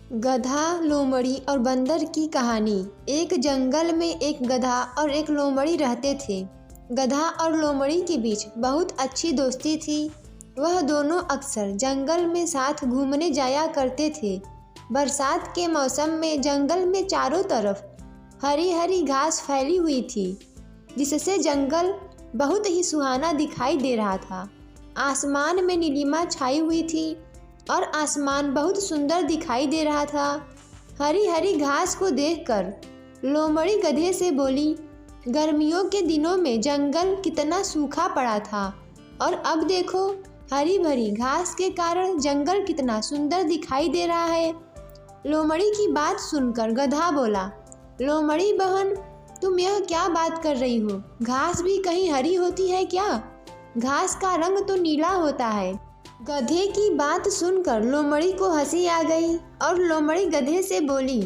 गधा, लोमड़ी और बंदर की कहानी। एक जंगल में एक गधा और एक लोमड़ी रहते थे। गधा और लोमड़ी के बीच बहुत अच्छी दोस्ती थी। वह दोनों अक्सर जंगल में साथ घूमने जाया करते थे। बरसात के मौसम में जंगल में चारों तरफ हरी हरी घास फैली हुई थी, जिससे जंगल बहुत ही सुहाना दिखाई दे रहा था। आसमान में नीलिमा छाई हुई थी और आसमान बहुत सुंदर दिखाई दे रहा था। हरी हरी घास को देखकर लोमड़ी गधे से बोली, गर्मियों के दिनों में जंगल कितना सूखा पड़ा था और अब देखो हरी भरी घास के कारण जंगल कितना सुंदर दिखाई दे रहा है। लोमड़ी की बात सुनकर गधा बोला, लोमड़ी बहन, तुम यह क्या बात कर रही हो? घास भी कहीं हरी होती है क्या? घास का रंग तो नीला होता है। गधे की बात सुनकर लोमड़ी को हंसी आ गई और लोमड़ी गधे से बोली,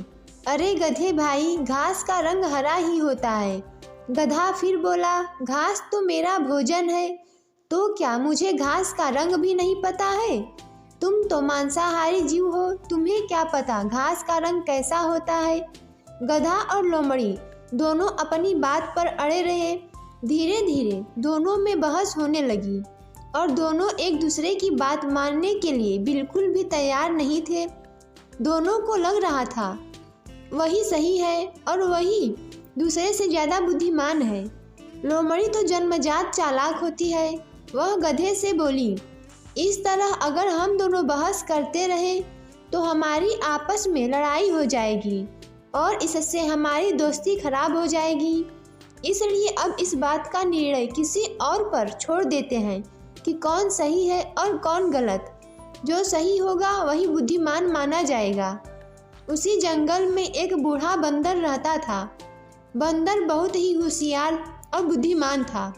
अरे गधे भाई, घास का रंग हरा ही होता है। गधा फिर बोला, घास तो मेरा भोजन है, तो क्या मुझे घास का रंग भी नहीं पता है? तुम तो मांसाहारी जीव हो, तुम्हें क्या पता घास का रंग कैसा होता है? गधा और लोमड़ी दोनों अपनी बात पर अड़े रहे। धीरे धीरे दोनों में बहस होने लगी और दोनों एक दूसरे की बात मानने के लिए बिल्कुल भी तैयार नहीं थे। दोनों को लग रहा था वही सही है और वही दूसरे से ज़्यादा बुद्धिमान है। लोमड़ी तो जन्मजात चालाक होती है। वह गधे से बोली, इस तरह अगर हम दोनों बहस करते रहे तो हमारी आपस में लड़ाई हो जाएगी और इससे हमारी दोस्ती खराब हो जाएगी। इसलिए अब इस बात का निर्णय किसी और पर छोड़ देते हैं कि कौन सही है और कौन गलत। जो सही होगा वही बुद्धिमान माना जाएगा। उसी जंगल में एक बूढ़ा बंदर रहता था। बंदर बहुत ही होशियार और बुद्धिमान था।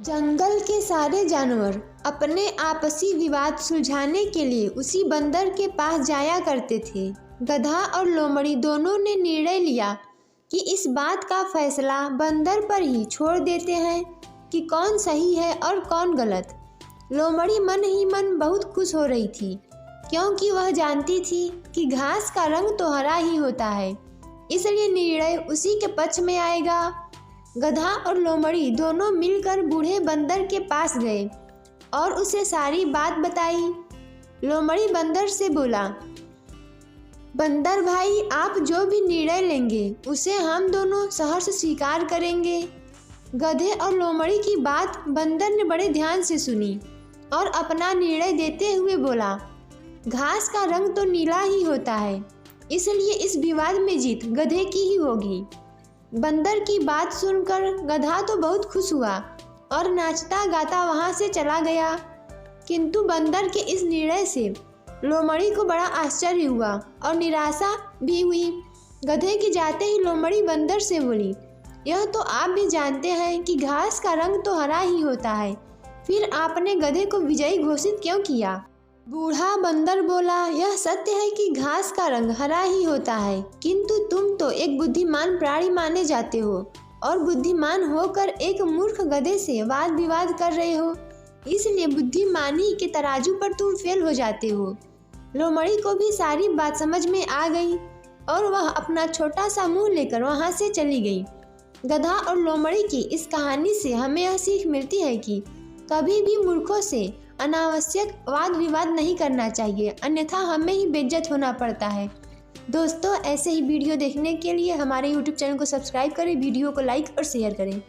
जंगल के सारे जानवर अपने आपसी विवाद सुलझाने के लिए उसी बंदर के पास जाया करते थे। गधा और लोमड़ी दोनों ने निर्णय लिया कि इस बात का फैसला बंदर पर ही छोड़ देते हैं कि कौन सही है और कौन गलत। लोमड़ी मन ही मन बहुत खुश हो रही थी, क्योंकि वह जानती थी कि घास का रंग तो हरा ही होता है, इसलिए निर्णय उसी के पक्ष में आएगा। गधा और लोमड़ी दोनों मिलकर बूढ़े बंदर के पास गए और उसे सारी बात बताई। लोमड़ी बंदर से बोला, बंदर भाई, आप जो भी निर्णय लेंगे उसे हम दोनों सहर्ष स्वीकार करेंगे। गधे और लोमड़ी की बात बंदर ने बड़े ध्यान से सुनी और अपना निर्णय देते हुए बोला, घास का रंग तो नीला ही होता है, इसलिए इस विवाद में जीत गधे की ही होगी। बंदर की बात सुनकर गधा तो बहुत खुश हुआ और नाचता गाता वहां से चला गया। किंतु बंदर के इस निर्णय से लोमड़ी को बड़ा आश्चर्य हुआ और निराशा भी हुई। गधे के जाते ही लोमड़ी बंदर से बोली, यह तो आप भी जानते हैं कि घास का रंग तो हरा ही होता है, फिर आपने गधे को विजयी घोषित क्यों किया? बूढ़ा बंदर बोला, यह सत्य है कि घास का रंग हरा ही होता है, किंतु तुम तो एक बुद्धिमान प्राणी माने जाते हो और बुद्धिमान होकर एक मूर्ख गधे से वाद विवाद कर रहे हो, इसलिए बुद्धिमानी के तराजू पर तुम फेल हो जाते हो। लोमड़ी को भी सारी बात समझ में आ गई और वह अपना छोटा सा मुंह लेकर वहां से चली गई। गधा और लोमड़ी की इस कहानी से हमें यह सीख मिलती है कि कभी भी मूर्खों से अनावश्यक वाद विवाद नहीं करना चाहिए, अन्यथा हमें ही बेइज्जत होना पड़ता है। दोस्तों, ऐसे ही वीडियो देखने के लिए हमारे YouTube चैनल को सब्सक्राइब करें, वीडियो को लाइक और शेयर करें।